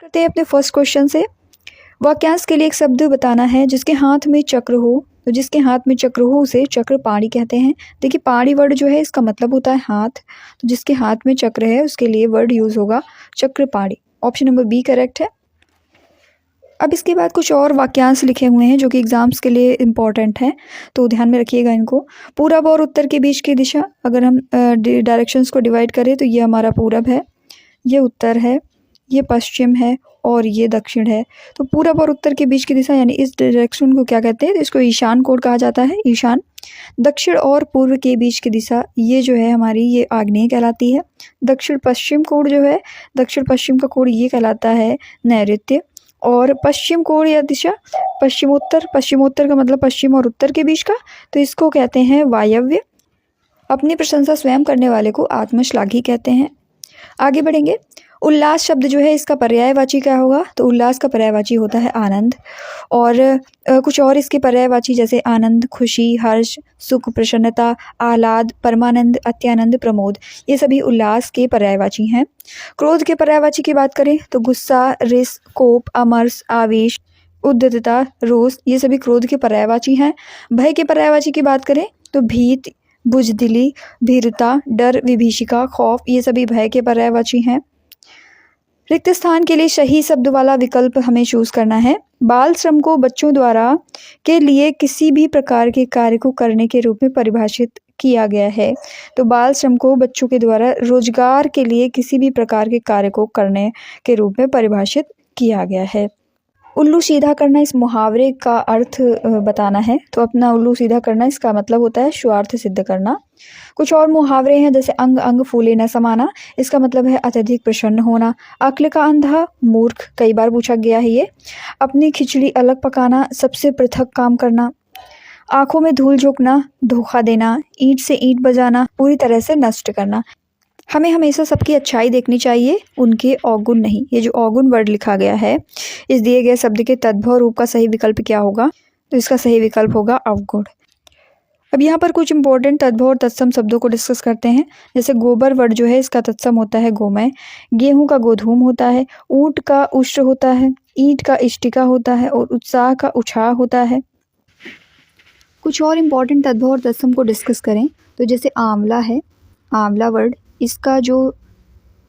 करते हैं अपने फर्स्ट क्वेश्चन से। वाक्यांश के लिए एक शब्द बताना है जिसके हाथ में चक्र हो। तो जिसके हाथ में चक्र हो उसे चक्रपाणी कहते हैं। देखिए पाणी वर्ड जो है इसका मतलब होता है हाथ, तो जिसके हाथ में चक्र है उसके लिए वर्ड यूज होगा चक्रपाणी। ऑप्शन नंबर बी करेक्ट है। अब इसके बाद कुछ और वाक्यांश लिखे हुए हैं जो कि एग्जाम्स के लिए इम्पॉर्टेंट हैं, तो ध्यान में रखिएगा इनको। पूरब और उत्तर के बीच की दिशा, अगर हम डायरेक्शंस को डिवाइड करें तो ये हमारा पूरब है, ये उत्तर है, ये पश्चिम है और ये दक्षिण है। तो पूरब और उत्तर के बीच की दिशा यानी इस डायरेक्शन को क्या कहते हैं, इसको ईशान कोण कहा जाता है, ईशान। दक्षिण और पूर्व के बीच की दिशा ये जो है हमारी ये आग्नेय कहलाती है। दक्षिण पश्चिम कोण जो है, दक्षिण पश्चिम का कोण ये कहलाता है नैऋत्य। और पश्चिम कोण या दिशा पश्चिमोत्तर, पश्चिमोत्तर का मतलब पश्चिम और उत्तर के बीच का, तो इसको कहते हैं वायव्य। अपनी प्रशंसा स्वयं करने वाले को आत्मश्लाघी कहते हैं। आगे बढ़ेंगे। उल्लास शब्द जो है इसका पर्यायवाची क्या होगा, तो उल्लास का पर्यायवाची होता है आनंद। और कुछ और इसके पर्यायवाची जैसे आनंद, खुशी, हर्ष, सुख, प्रसन्नता, आह्लाद, परमानंद, अत्यानंद, प्रमोद, ये सभी उल्लास के पर्यायवाची हैं। क्रोध के पर्यायवाची की बात करें तो गुस्सा, रिस, कोप, अमर्ष, आवेश, उद्धतता, रोष, ये सभी क्रोध के पर्यायवाची हैं। भय के पर्यायवाची की बात करें तो भीत, बुजदिली, भीरुता, डर, विभीषिका, खौफ, ये सभी भय के पर्यायवाची हैं। रिक्त स्थान के लिए सही शब्द वाला विकल्प हमें चूज करना है। बाल श्रम को बच्चों द्वारा के लिए किसी भी प्रकार के कार्य को करने के रूप में परिभाषित किया गया है। तो बाल श्रम को बच्चों के द्वारा रोजगार के लिए किसी भी प्रकार के कार्य को करने के रूप में परिभाषित किया गया है। उल्लू सीधा करना, इस मुहावरे का अर्थ बताना है। तो अपना उल्लू सीधा करना इसका मतलब होता है स्वार्थ सिद्ध करना। कुछ और मुहावरे हैं जैसे अंग अंग फूले न समाना, इसका मतलब है अत्यधिक प्रसन्न होना। अक्ल का अंधा मूर्ख, कई बार पूछा गया है ये। अपनी खिचड़ी अलग पकाना, सबसे पृथक काम करना। आंखों में धूल झोंकना, धोखा देना। ईंट से ईंट बजाना, पूरी तरह से नष्ट करना। हमें हमेशा सबकी अच्छाई देखनी चाहिए, उनके अवगुण नहीं। ये जो अवगुण वर्ड लिखा गया है, इस दिए गए शब्द के तद्भव रूप का सही विकल्प क्या होगा, तो इसका सही विकल्प होगा अवगुण। अब यहाँ पर कुछ इंपॉर्टेंट तद्भव और तत्सम शब्दों को डिस्कस करते हैं। जैसे गोबर वर्ड जो है इसका तत्सम होता है गोमय, गेहूं का गोधूम होता है, ऊंट का उष्ट्र होता है, ईंट का इष्टिका होता है और उत्साह का उछाह होता है। कुछ और इम्पॉर्टेंट तद्भव और तत्सम को डिस्कस करें तो जैसे आंवला है, आंवला वर्ड, इसका जो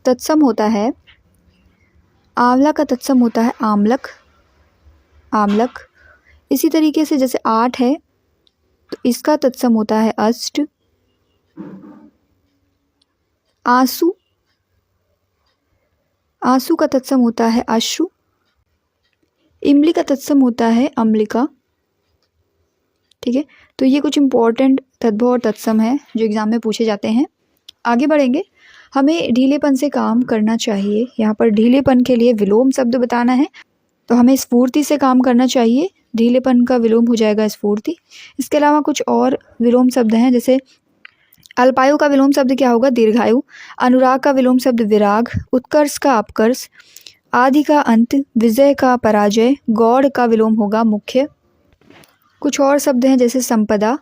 तत्सम होता है, आंवला का तत्सम होता है आमलक, आमलक। इसी तरीके से जैसे आठ है तो इसका तत्सम होता है अष्ट। आंसू, आंसू का तत्सम होता है अश्रु। इमली का तत्सम होता है अम्लिका। ठीक है, तो ये कुछ इंपॉर्टेंट तद्भव और तत्सम है जो एग्जाम में पूछे जाते हैं। आगे बढ़ेंगे। हमें ढीलेपन से काम करना चाहिए। यहाँ पर ढीलेपन के लिए विलोम शब्द बताना है, तो हमें स्फूर्ति से काम करना चाहिए। ढीलेपन का विलोम हो जाएगा स्फूर्ति। इसके अलावा कुछ और विलोम शब्द हैं जैसे अल्पायु का विलोम शब्द क्या होगा, दीर्घायु। अनुराग का विलोम शब्द विराग। उत्कर्ष का अपकर्ष। आदि का अंत। विजय का पराजय। गौड़ का विलोम होगा मुख्य। कुछ और शब्द हैं जैसे संपदा,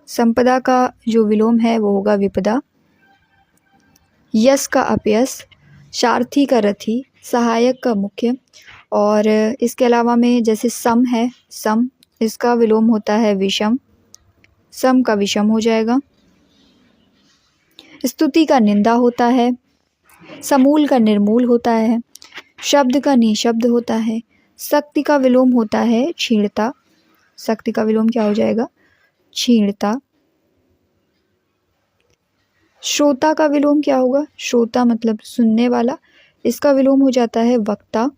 संपदा का जो विलोम है वो होगा विपदा। यश का अपयश। सारथी का रथी। सहायक का मुख्य। और इसके अलावा में जैसे सम है, सम, इसका विलोम होता है विषम, सम का विषम हो जाएगा। स्तुति का निंदा होता है। समूल का निर्मूल होता है। शब्द का निशब्द होता है। शक्ति का विलोम होता है क्षीणता, शक्ति का विलोम क्या हो जाएगा, क्षीणता। श्रोता का विलोम क्या होगा, श्रोता मतलब सुनने वाला, इसका विलोम हो जाता है वक्ता।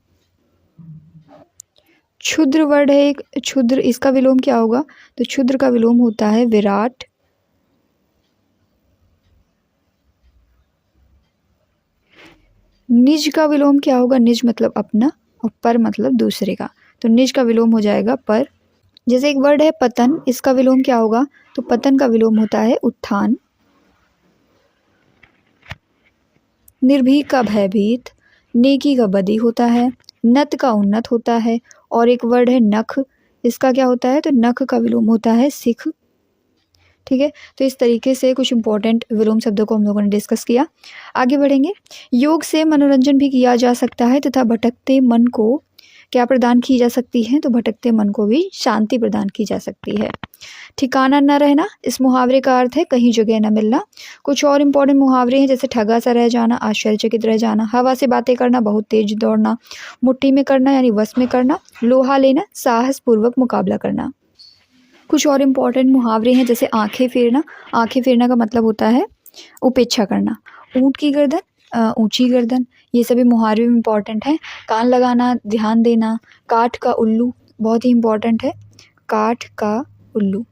क्षुद्र वर्ड है एक, क्षुद्र, इसका विलोम क्या होगा, तो क्षुद्र का विलोम होता है विराट। निज का विलोम क्या होगा, निज मतलब अपना और पर मतलब दूसरे का, तो निज का विलोम हो जाएगा पर। जैसे एक वर्ड है पतन, इसका विलोम क्या होगा, तो पतन का विलोम होता है उत्थान। निर्भीक का भयभीत। नेकी का बदी होता है। नत का उन्नत होता है। और एक वर्ड है नख, इसका क्या होता है, तो नख का विलोम होता है सिख। ठीक है। तो इस तरीके से कुछ इंपॉर्टेंट विलोम शब्दों को हम लोगों ने डिस्कस किया। आगे बढ़ेंगे। योग से मनोरंजन भी किया जा सकता है तथा भटकते मन को क्या प्रदान की जा सकती है, तो भटकते मन को भी शांति प्रदान की जा सकती है। ठिकाना न रहना, इस मुहावरे का अर्थ है कहीं जगह न मिलना। कुछ और इम्पोर्टेंट मुहावरे हैं जैसे ठगा सा रह जाना, आश्चर्यचकित रह जाना, हवा से बातें करना, बहुत तेज दौड़ना, मुट्ठी में करना यानी वश में करना, लोहा लेना, साहस पूर्वक मुकाबला करना। कुछ और इम्पोर्टेंट मुहावरे हैं जैसे आंखें फेरना। आंखें फेरना का मतलब होता है उपेक्षा करना। ऊंट की गर्दन, ऊंची गर्दन, ये सभी मुहावरे में इम्पॉर्टेंट हैं। कान लगाना, ध्यान देना। काठ का उल्लू बहुत ही इम्पॉर्टेंट है। काठ का उल्लू,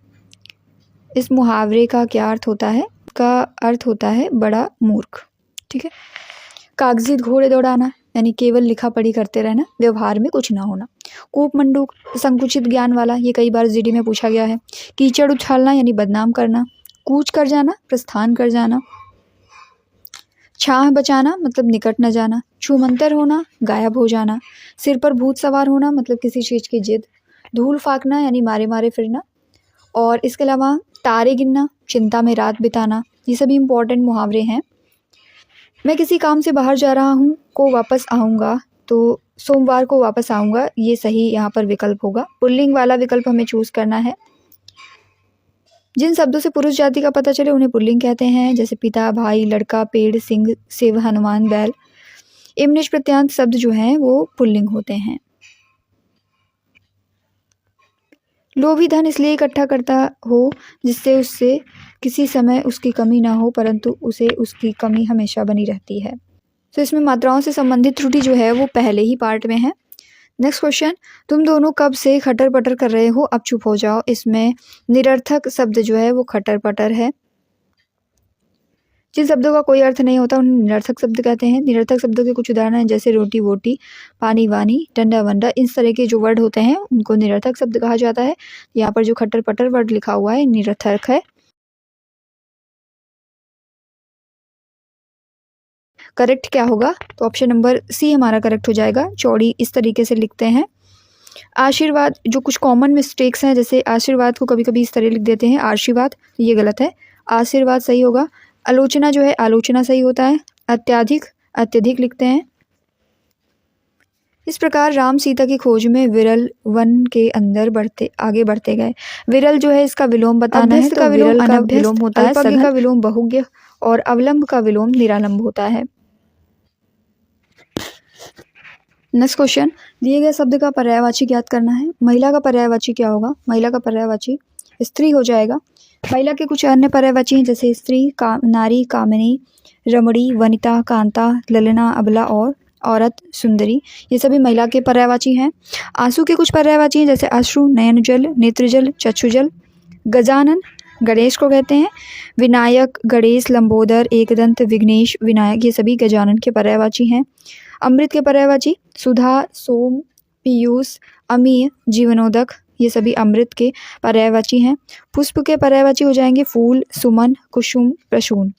इस मुहावरे का क्या अर्थ होता है? का अर्थ होता है बड़ा मूर्ख, ठीक है। कागजी घोड़े दौड़ाना यानी केवल लिखा पढ़ी करते रहना, व्यवहार में कुछ ना होना। कूप मंडूक, संकुचित ज्ञान वाला, ये कई बार जीडी में पूछा गया है। कीचड़ उछालना यानी बदनाम करना। कूच कर जाना, प्रस्थान कर जाना। छाह बचाना मतलब निकट न जाना। छूमंतर होना, गायब हो जाना। सिर पर भूत सवार होना मतलब किसी चीज़ की जिद। धूल फाकना यानी मारे मारे फिरना। और इसके अलावा तारे गिनना, चिंता में रात बिताना, ये सभी इम्पॉर्टेंट मुहावरे हैं। मैं किसी काम से बाहर जा रहा हूँ को वापस आऊँगा, तो सोमवार को वापस आऊँगा, ये सही यहाँ पर विकल्प होगा। पुल्लिंग वाला विकल्प हमें चूज़ करना है। जिन शब्दों से पुरुष जाति का पता चले उन्हें पुल्लिंग कहते हैं, जैसे पिता, भाई, लड़का, पेड़, सिंह, शिव, हनुमान, बैल। इमनिश प्रत्यांत शब्द जो हैं वो पुल्लिंग होते हैं। लोभी धन इसलिए इकट्ठा करता हो जिससे उससे किसी समय उसकी कमी ना हो, परंतु उसे उसकी कमी हमेशा बनी रहती है। तो इसमें मात्राओं से संबंधित त्रुटि जो है वो पहले ही पार्ट में है। नेक्स्ट क्वेश्चन, तुम दोनों कब से खटर पटर कर रहे हो, अब चुप हो जाओ। इसमें निरर्थक शब्द जो है वो खटर पटर है। जिन शब्दों का कोई अर्थ नहीं होता उन्हें निरर्थक शब्द कहते हैं। निरर्थक शब्दों के कुछ उदाहरण हैं जैसे रोटी वोटी, पानी वानी, डंडा वंडा। इस तरह के जो वर्ड होते हैं उनको निरर्थक शब्द कहा जाता है। यहाँ पर जो खट्टर पटर वर्ड लिखा हुआ है निरर्थक है। करेक्ट क्या होगा? तो ऑप्शन नंबर सी हमारा करेक्ट हो जाएगा। चौड़ी इस तरीके से लिखते हैं। आशीर्वाद, जो कुछ कॉमन मिस्टेक्स हैं जैसे आशीर्वाद को कभी कभी इस तरह लिख देते हैं आशीर्वाद, ये गलत है। आशीर्वाद सही होगा। आलोचना जो है आलोचना सही होता है। अत्याधिक, अत्यधिक लिखते हैं। इस प्रकार राम सीता की खोज में विरल वन के अंदर आगे बढ़ते गए। विरल जो है इसका विलोम बताना है, तो विरल का विलोम होता है सघन, का विलोम बहुज्ञ और अवलंब का विलोम निरालंब होता है। नेक्स्ट क्वेश्चन, दिए गए शब्द का पर्यायवाची ज्ञात करना है। महिला का पर्यायवाची क्या होगा? महिला का पर्यायवाची स्त्री हो जाएगा। महिला के कुछ अन्य पर्यायवाची हैं जैसे स्त्री, नारी, कामिनी, रमणी, वनिता, कांता, ललना, अबला और औरत, सुंदरी। ये सभी महिला के पर्यायवाची हैं। आंसू के कुछ पर्यायवाची हैं जैसे अश्रु, नयन जल, नेत्र जल, चक्षु जल। गजानन गणेश को कहते हैं। विनायक, गणेश, लंबोदर, एकदंत, विघ्नेश, विनायक, ये सभी गजानन के पर्यायवाची हैं। अमृत के पर्यायवाची सुधा, सोम, पीयूष, अमीय, जीवनोदक, ये सभी अमृत के पर्यायवाची हैं। पुष्प के पर्यायवाची हो जाएंगे फूल, सुमन, कुसुम, प्रसून।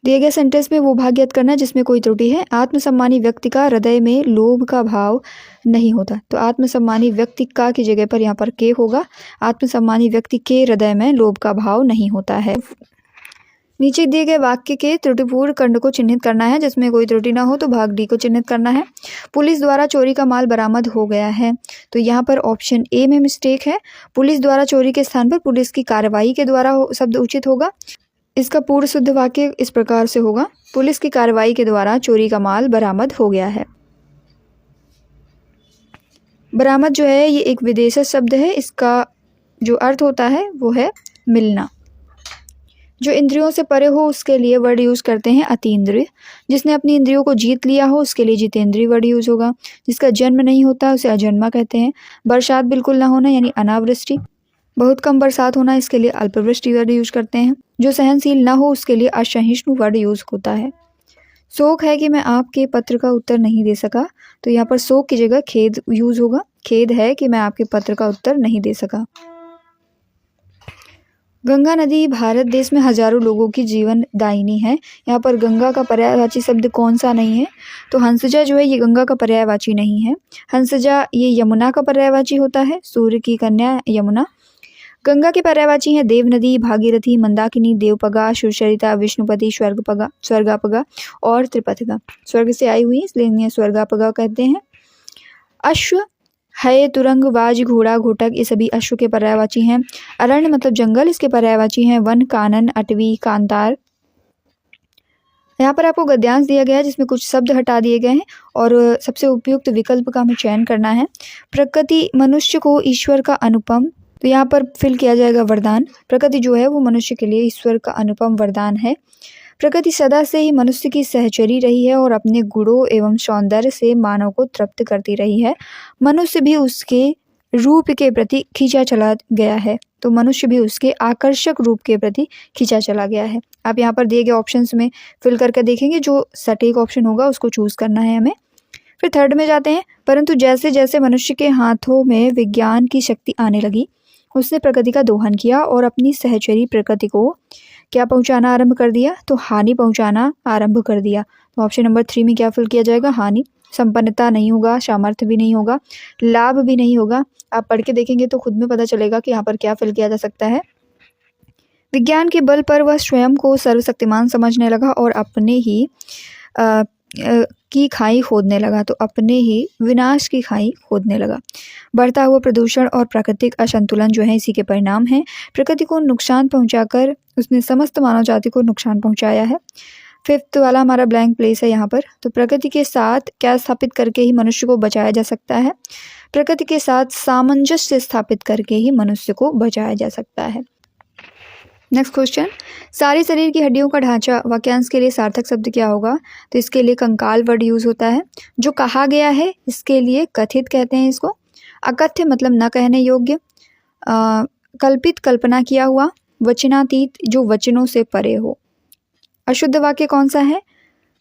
दिए गए सेंटेंस में वो भाग ज्ञात करना जिसमें कोई त्रुटि है। आत्मसम्मानी व्यक्ति का हृदय में लोभ का भाव नहीं होता, तो आत्मसम्मानी व्यक्ति का की जगह पर यहाँ पर के होगा। आत्मसम्मानी व्यक्ति के हृदय में लोभ का भाव नहीं होता है। नीचे दिए गए वाक्य के त्रुटिपूर्ण खंड को चिन्हित करना है, जिसमें कोई त्रुटि ना हो तो भाग डी को चिन्हित करना है। पुलिस द्वारा चोरी का माल बरामद हो गया है, तो यहाँ पर ऑप्शन ए में मिस्टेक है। पुलिस द्वारा चोरी के स्थान पर पुलिस की कार्रवाई के द्वारा शब्द उचित होगा। इसका पूर्ण शुद्ध वाक्य इस प्रकार से होगा, पुलिस की कार्रवाई के द्वारा चोरी का माल बरामद हो गया है। बरामद जो है ये एक विदेशी शब्द है, इसका जो अर्थ होता है वो है मिलना। जो इंद्रियों से परे हो उसके लिए वर्ड यूज़ करते हैं अतीन्द्रिय। जिसने अपनी इंद्रियों को जीत लिया हो उसके लिए जितेंद्रिय वर्ड यूज़ होगा। जिसका जन्म नहीं होता उसे अजन्मा कहते हैं। बरसात बिल्कुल ना होना यानी अनावृष्टि। बहुत कम बरसात होना, इसके लिए अल्पवृष्टि वर्ड यूज़ करते हैं। जो सहनशील ना हो उसके लिए असहिष्णु वर्ड यूज़ होता है। शोक है कि मैं आपके पत्र का उत्तर नहीं दे सका, तो यहाँ पर शोक की जगह खेद यूज़ होगा। खेद है कि मैं आपके पत्र का उत्तर नहीं दे सका। गंगा नदी भारत देश में हजारों लोगों की जीवन दायिनी है। यहाँ पर गंगा का पर्यायवाची शब्द कौन सा नहीं है? तो हंसजा जो है ये गंगा का पर्यायवाची नहीं है। हंसजा ये यमुना का पर्यायवाची होता है। सूर्य की कन्या यमुना। गंगा के पर्यायवाची हैं देव नदी, भागीरथी, मंदाकिनी, देवपगा, सुचरिता, विष्णुपति, स्वर्गापगा और त्रिपथगा। स्वर्ग से आई हुई इसलिए इन्हें स्वर्गापगा कहते हैं। अश्व, है, तुरंग, वाज, घोड़ा, घोटक ये सभी अश्व के पर्यायवाची हैं। अरण्य मतलब जंगल, इसके पर्यायवाची हैं वन, कानन, अटवी, कांतार। यहाँ पर आपको गद्यांश दिया गया है जिसमें कुछ शब्द हटा दिए गए हैं और सबसे उपयुक्त विकल्प का हमें चयन करना है। प्रकृति मनुष्य को ईश्वर का अनुपम, तो यहाँ पर फिल किया जाएगा वरदान। प्रकृति जो है वो मनुष्य के लिए ईश्वर का अनुपम वरदान है। प्रकृति सदा से ही मनुष्य की सहचरी रही है और अपने गुणों एवं सौंदर्य से मानव को तृप्त करती रही है। मनुष्य भी उसके रूप के प्रति खींचा चला गया है, तो मनुष्य भी उसके आकर्षक रूप के प्रति खींचा चला गया है। आप यहाँ पर दिए गए ऑप्शंस में फिल करके देखेंगे, जो सटीक ऑप्शन होगा उसको चूज करना है हमें। फिर थर्ड में जाते हैं। परंतु जैसे जैसे मनुष्य के हाथों में विज्ञान की शक्ति आने लगी, उसने प्रकृति का दोहन किया और अपनी सहचरी प्रकृति को क्या पहुंचाना आरंभ कर दिया, तो हानि पहुंचाना आरंभ कर दिया। तो ऑप्शन नंबर 3 में क्या फिल किया जाएगा, हानि। संपन्नता नहीं होगा, सामर्थ्य भी नहीं होगा, लाभ भी नहीं होगा। आप पढ़ के देखेंगे तो खुद में पता चलेगा कि यहाँ पर क्या फिल किया जा सकता है। विज्ञान के बल पर वह स्वयं को सर्वशक्तिमान समझने लगा और अपने ही की खाई खोदने लगा, तो अपने ही विनाश की खाई खोदने लगा। बढ़ता हुआ प्रदूषण और प्राकृतिक असंतुलन जो है इसी के परिणाम हैं। प्रकृति को नुकसान पहुंचाकर उसने समस्त मानव जाति को नुकसान पहुंचाया है। फिफ्थ वाला हमारा ब्लैंक प्लेस है यहाँ पर। तो प्रकृति के साथ क्या स्थापित करके ही मनुष्य को बचाया जा सकता है, प्रकृति के साथ सामंजस्य स्थापित करके ही मनुष्य को बचाया जा सकता है। नेक्स्ट क्वेश्चन, सारे शरीर की हड्डियों का ढांचा वाक्यांश के लिए सार्थक शब्द क्या होगा, तो इसके लिए कंकाल वर्ड यूज होता है। जो कहा गया है इसके लिए कथित कहते हैं इसको। अकथ्य मतलब न कहने योग्य। कल्पित कल्पना किया हुआ। वचनातीत जो वचनों से परे हो। अशुद्ध वाक्य कौन सा है,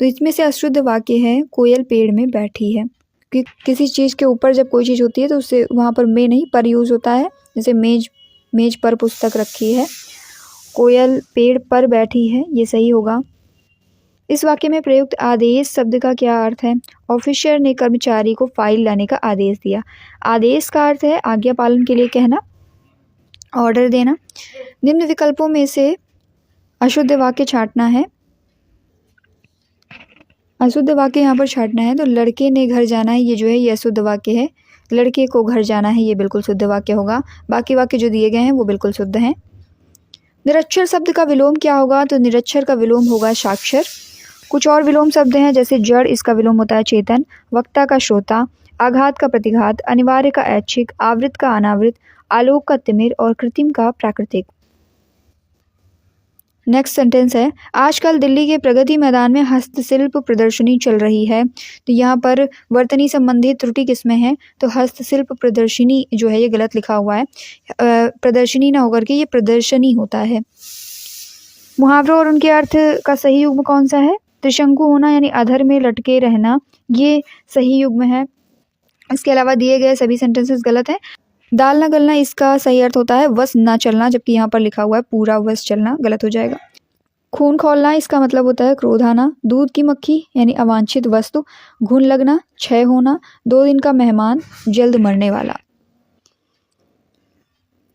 तो इसमें से अशुद्ध वाक्य है कोयल पेड़ में बैठी है। कि किसी चीज़ के ऊपर जब कोई चीज़ होती है तो उससे वहाँ पर में नहीं पर यूज़ होता है। जैसे मेज पर पुस्तक रखी है, कोयल पेड़ पर बैठी है, ये सही होगा। इस वाक्य में प्रयुक्त आदेश शब्द का क्या अर्थ है, ऑफिसर ने कर्मचारी को फाइल लाने का आदेश दिया। आदेश का अर्थ है आज्ञा पालन के लिए कहना, ऑर्डर देना। निम्न विकल्पों में से अशुद्ध वाक्य छांटना है। अशुद्ध वाक्य यहाँ पर छांटना है, तो लड़के ने घर जाना है, ये जो है ये अशुद्ध वाक्य है। लड़के को घर जाना है, ये बिल्कुल शुद्ध वाक्य होगा। बाकी वाक्य जो दिए गए हैं वो बिल्कुल शुद्ध हैं। निरक्षर शब्द का विलोम क्या होगा, तो निरक्षर का विलोम होगा साक्षर। कुछ और विलोम शब्द हैं जैसे जड़, इसका विलोम होता है चेतन। वक्ता का श्रोता, आघात का प्रतिघात, अनिवार्य का ऐच्छिक, आवृत का अनावृत, आलोक का तिमिर और कृत्रिम का प्राकृतिक। नेक्स्ट सेंटेंस है, आजकल दिल्ली के प्रगति मैदान में हस्तशिल्प प्रदर्शनी चल रही है। तो यहाँ पर वर्तनी संबंधी त्रुटि किसमें है, तो हस्तशिल्प प्रदर्शनी जो है ये गलत लिखा हुआ है। प्रदर्शनी ना होकर के ये प्रदर्शनी होता है। मुहावरों और उनके अर्थ का सही युग्म कौन सा है, त्रिशंकु होना यानी अधर में लटके रहना, ये सही युग्म है। इसके अलावा दिए गए सभी सेंटेंसेस गलत हैं। दाल न गलना इसका सही अर्थ होता है वश न चलना, जबकि यहाँ पर लिखा हुआ है पूरा वश चलना, गलत हो जाएगा। खून खौलना इसका मतलब होता है क्रोध आना। दूध की मक्खी यानी अवांछित वस्तु। घुन लगना, क्षय होना। 2 दिन का मेहमान, जल्द मरने वाला।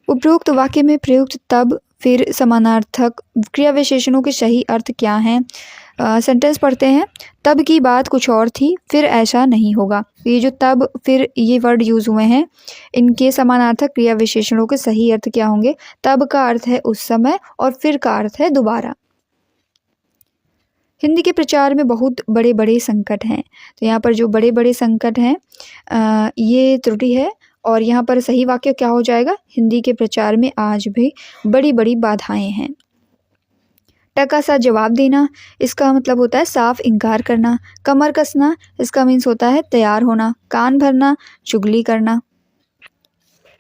उपरोक्त वाक्य में प्रयुक्त तब फिर समानार्थक क्रिया विशेषणों के सही अर्थ क्या हैं। सेंटेंस पढ़ते हैं, तब की बात कुछ और थी, फिर ऐसा नहीं होगा। ये जो तब फिर ये वर्ड यूज हुए हैं, इनके समानार्थक क्रिया विशेषणों के सही अर्थ क्या होंगे। तब का अर्थ है उस समय और फिर का अर्थ है दोबारा। हिंदी के प्रचार में बहुत बड़े बड़े संकट हैं, तो यहाँ पर जो बड़े बड़े संकट हैं ये त्रुटि है और यहाँ पर सही वाक्य क्या हो जाएगा, हिंदी के प्रचार में आज भी बड़ी बड़ी बाधाएं हैं। टका सा जवाब देना, इसका मतलब होता है साफ इनकार करना। कमर कसना, इसका मीन्स होता है तैयार होना। कान भरना, चुगली करना।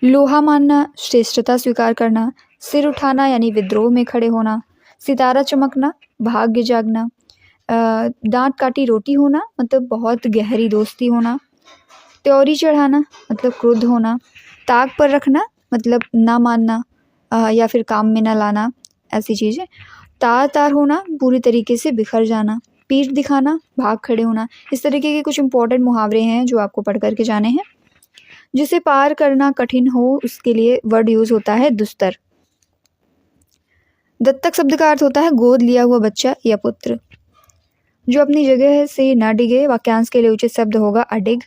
लोहा मानना, श्रेष्ठता स्वीकार करना। सिर उठाना यानी विद्रोह में खड़े होना। सितारा चमकना, भाग्य जागना। दांत काटी रोटी होना मतलब बहुत गहरी दोस्ती होना। त्योरी चढ़ाना मतलब क्रुद्ध होना। ताक पर रखना मतलब ना मानना या फिर काम में ना लाना, ऐसी चीज़ें। तार तार होना, पूरी तरीके से बिखर जाना। पीठ दिखाना, भाग खड़े होना। इस तरीके के कुछ इंपॉर्टेंट मुहावरे हैं जो आपको पढ़ करके जाने हैं। जिसे पार करना कठिन हो उसके लिए वर्ड यूज होता है दुस्तर। दत्तक शब्द का अर्थ होता है गोद लिया हुआ बच्चा या पुत्र। जो अपनी जगह से न डिगे वाक्यांश के लिए उचित शब्द होगा अडिग।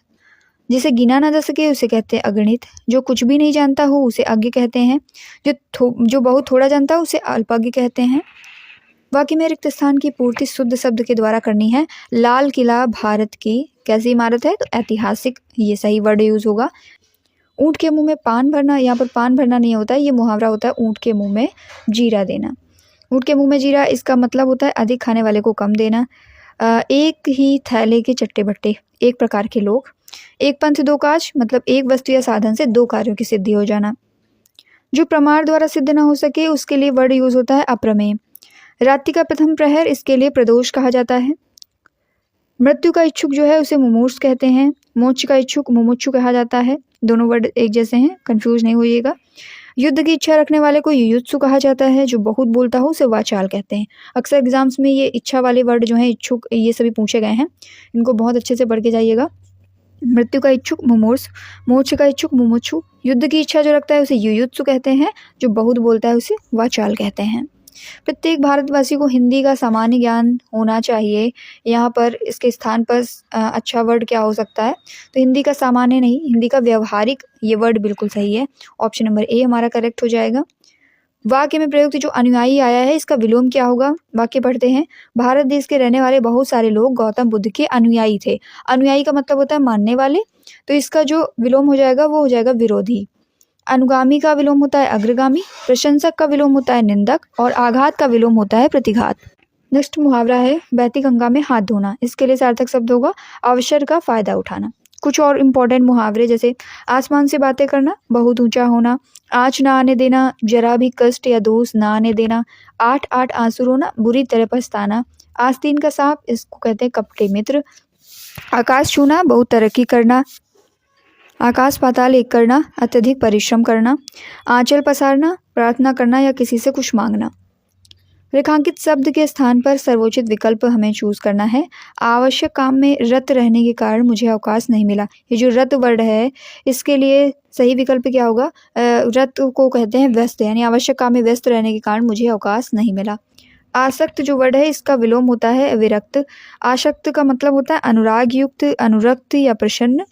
जिसे गिना ना जा सके उसे कहते हैं अगणित। जो कुछ भी नहीं जानता हो उसे अज्ञ कहते हैं। जो बहुत थोड़ा जानता हो उसे अल्पज्ञ कहते हैं। वाक्य में रिक्त स्थान की पूर्ति शुद्ध शब्द के द्वारा करनी है। लाल किला भारत की कैसी इमारत है, तो ऐतिहासिक, ये सही वर्ड यूज होगा। ऊँट के मुंह में पान भरना, यहाँ पर पान भरना नहीं होता है, ये मुहावरा होता है ऊँट के मुंह में जीरा देना। ऊँट के मुंह में जीरा, इसका मतलब होता है अधिक खाने वाले को कम देना। एक ही थैले के चट्टे बट्टे, एक प्रकार के लोग। एक पंथ दो काज, मतलब एक वस्तु या साधन से दो कार्यों की सिद्धि हो जाना। जो प्रमाण द्वारा सिद्ध ना हो सके उसके लिए वर्ड यूज होता है अप्रमेय। रात्रि का प्रथम प्रहर, इसके लिए प्रदोष कहा जाता है। मृत्यु का इच्छुक जो है उसे मुमूर्ष कहते हैं। मोक्ष का इच्छुक मुमुक्षु कहा जाता है। दोनों वर्ड एक जैसे हैं, कंफ्यूज नहीं होइएगा। युद्ध की इच्छा रखने वाले को युयुत्सु कहा जाता है। जो बहुत बोलता हो उसे वाचाल कहते हैं। अक्सर एग्जाम्स में ये इच्छा वाले वर्ड जो हैं, इच्छुक, ये सभी पूछे गए हैं, इनको बहुत अच्छे से पढ़ के जाइएगा। मृत्यु का इच्छुक मुमूर्ष, मोक्ष का इच्छुक मुमुक्षु, युद्ध की इच्छा जो रखता है उसे युयुत्सु कहते हैं। जो बहुत बोलता है उसे वाचाल कहते हैं। प्रत्येक भारतवासी को हिंदी का सामान्य ज्ञान होना चाहिए। यहाँ पर इसके स्थान पर अच्छा वर्ड क्या हो सकता है, तो हिंदी का सामान्य नहीं, हिंदी का व्यवहारिक, ये वर्ड बिल्कुल सही है। ऑप्शन नंबर ए हमारा करेक्ट हो जाएगा। वाक्य में प्रयुक्त जो अनुयायी आया है इसका विलोम क्या होगा। वाक्य पढ़ते हैं। भारत देश के रहने वाले बहुत सारे लोग गौतम बुद्ध के अनुयायी थे। अनुयायी का मतलब होता है मानने वाले, तो इसका जो विलोम हो जाएगा वो हो जाएगा विरोधी। अनुगामी का विलोम होता है अग्रगामी, प्रशंसक का विलोम होता है निंदक, और आघात का विलोम होता है प्रतिघात। नेक्स्ट मुहावरा है बहती गंगा में हाथ धोना। इसके लिए सार्थक शब्द होगा अवसर का फायदा उठाना। कुछ और इम्पोर्टेंट मुहावरे जैसे आसमान से बातें करना, बहुत ऊंचा होना, आँच ना आने देना, जरा भी कष्ट या दोष ना आने देना, 8 आंसू रोना, बुरी तरह पछताना, आस्तीन का सांप, इसको कहते हैं कपटे मित्र, आकाश छूना, बहुत तरक्की करना, आकाश पाताल एक करना, अत्यधिक परिश्रम करना, आंचल पसारना, प्रार्थना करना या किसी से कुछ मांगना। रेखांकित शब्द के स्थान पर सर्वोचित विकल्प हमें चूज करना है। आवश्यक काम में रत रहने के कारण मुझे अवकाश नहीं मिला। ये जो रत वर्ड है इसके लिए सही विकल्प क्या होगा, रत को कहते हैं व्यस्त, यानी आवश्यक काम में व्यस्त रहने के कारण मुझे अवकाश नहीं मिला। आसक्त जो वर्ड है इसका विलोम होता है विरक्त। आसक्त का मतलब होता है अनुराग युक्त, अनुरक्त या प्रसन्न।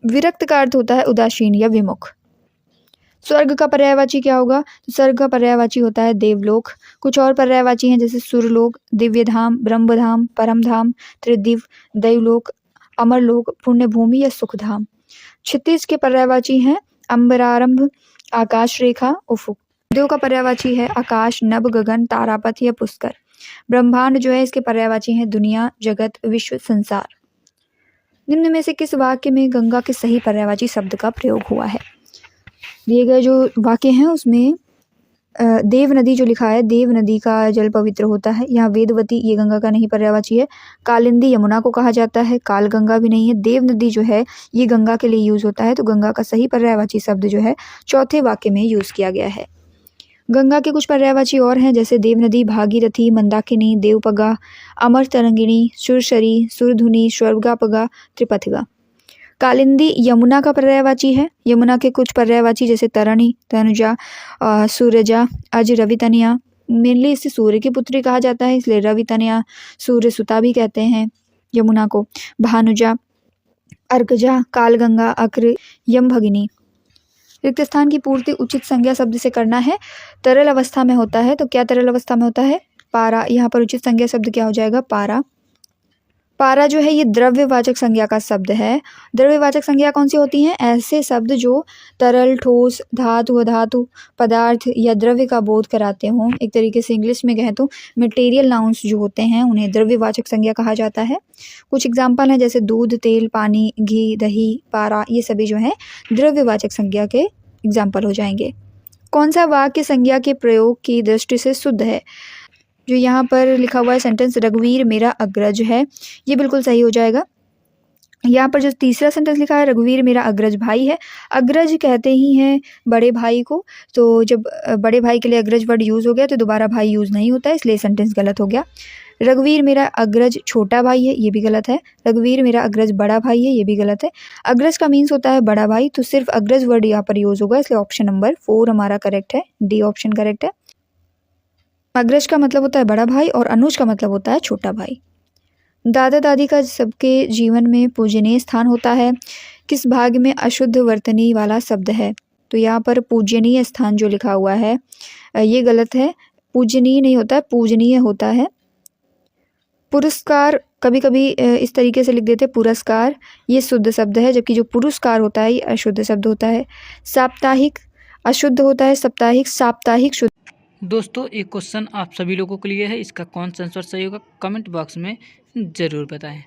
विरक्त का अर्थ होता है उदासीन या विमुख। स्वर्ग का पर्यायवाची क्या होगा, तो स्वर्ग का पर्यायवाची होता है देवलोक। कुछ और पर्यायवाची हैं जैसे सुरलोक, दिव्यधाम, ब्रह्मधाम, परमधाम, त्रिदिव, दैवलोक, अमरलोक, पुण्यभूमि या सुखधाम। क्षितिज के पर्यायवाची हैं अंबरारंभ, आकाश रेखा, उफुक। देव का पर्यायवाची है आकाश, नभ, गगन, तारापथ या पुष्कर। ब्रह्मांड जो है इसके पर्यायवाची हैं दुनिया, जगत, विश्व, संसार। निम्न में से किस वाक्य में गंगा के सही पर्यायवाची शब्द का प्रयोग हुआ है। दिए गए जो वाक्य हैं उसमें देव नदी जो लिखा है, देव नदी का जल पवित्र होता है। यहाँ वेदवती ये गंगा का नहीं पर्यायवाची है। कालिंदी यमुना को कहा जाता है, काल गंगा भी नहीं है। देव नदी जो है ये गंगा के लिए यूज होता है, तो गंगा का सही पर्यायवाची शब्द जो है चौथे वाक्य में यूज किया गया है। गंगा के कुछ पर्यायवाची और हैं जैसे देव नदी, भागीरथी, मंदाकिनी, देवपगा, अमर तरंगिणी, सुरसरी, सुरधुनी, स्वर्गापगा, त्रिपथिगा। कालिंदी यमुना का पर्यायवाची है। यमुना के कुछ पर्यायवाची जैसे तरणी, तनुजा, सूरजा, अज, रवितनिया। मेनली इसे सूर्य की पुत्री कहा जाता है, इसलिए रवितनिया, सूर्य सुता भी कहते हैं यमुना को। भानुजा, अर्कजा, कालगंगा, अक्र, यमभगिनी। रिक्त स्थान की पूर्ति उचित संज्ञा शब्द से करना है। तरल अवस्था में होता है, तो क्या तरल अवस्था में होता है, पारा। यहाँ पर उचित संज्ञा शब्द क्या हो जाएगा, पारा। पारा जो है ये द्रव्यवाचक संज्ञा का शब्द है। द्रव्यवाचक संज्ञा कौन सी होती हैं, ऐसे शब्द जो तरल, ठोस, धातु, अधातु, पदार्थ या द्रव्य का बोध कराते हों। एक तरीके से इंग्लिश में कहें तो मटेरियल नाउन्स जो होते हैं उन्हें द्रव्यवाचक संज्ञा कहा जाता है। कुछ एग्जाम्पल हैं जैसे दूध, तेल, पानी, घी, दही, पारा, ये सभी जो है द्रव्यवाचक संज्ञा के एग्जाम्पल हो जाएंगे। कौन सा वाक्य संज्ञा के प्रयोग की दृष्टि से शुद्ध है। जो यहाँ पर लिखा हुआ है सेंटेंस, रघुवीर मेरा अग्रज है, ये बिल्कुल सही हो जाएगा। यहाँ पर जो तीसरा सेंटेंस लिखा है, रघुवीर मेरा अग्रज भाई है। अग्रज कहते ही हैं बड़े भाई को, तो जब बड़े भाई के लिए अग्रज वर्ड यूज़ हो गया तो दोबारा भाई यूज़ नहीं होता है, इसलिए सेंटेंस गलत हो गया। रघुवीर मेरा अग्रज छोटा भाई है, ये भी गलत है। रघुवीर मेरा अग्रज बड़ा भाई है, ये भी गलत है। अग्रज का मीन्स होता है बड़ा भाई, तो सिर्फ अग्रज वर्ड यहाँ पर यूज होगा, इसलिए ऑप्शन नंबर 4 हमारा करेक्ट है, डी ऑप्शन करेक्ट है। अग्रज का मतलब होता है बड़ा भाई और अनुज का मतलब होता है छोटा भाई। दादा दादी का सबके जीवन में पूजनीय स्थान होता है, किस भाग में अशुद्ध वर्तनी वाला शब्द है? तो यहाँ पर पूजनीय स्थान जो लिखा हुआ है ये गलत है, पूजनीय नहीं होता है, पूजनीय होता है। पुरस्कार कभी कभी इस तरीके से लिख देते हैं पुरस्कार, ये शुद्ध शब्द है, जबकि जो पुरस्कार होता है ये अशुद्ध शब्द होता है। साप्ताहिक अशुद्ध होता है, साप्ताहिक साप्ताहिक शुद्ध। दोस्तों एक क्वेश्चन आप सभी लोगों के लिए है, इसका कौन सा आंसर सही होगा कमेंट बॉक्स में ज़रूर बताएं।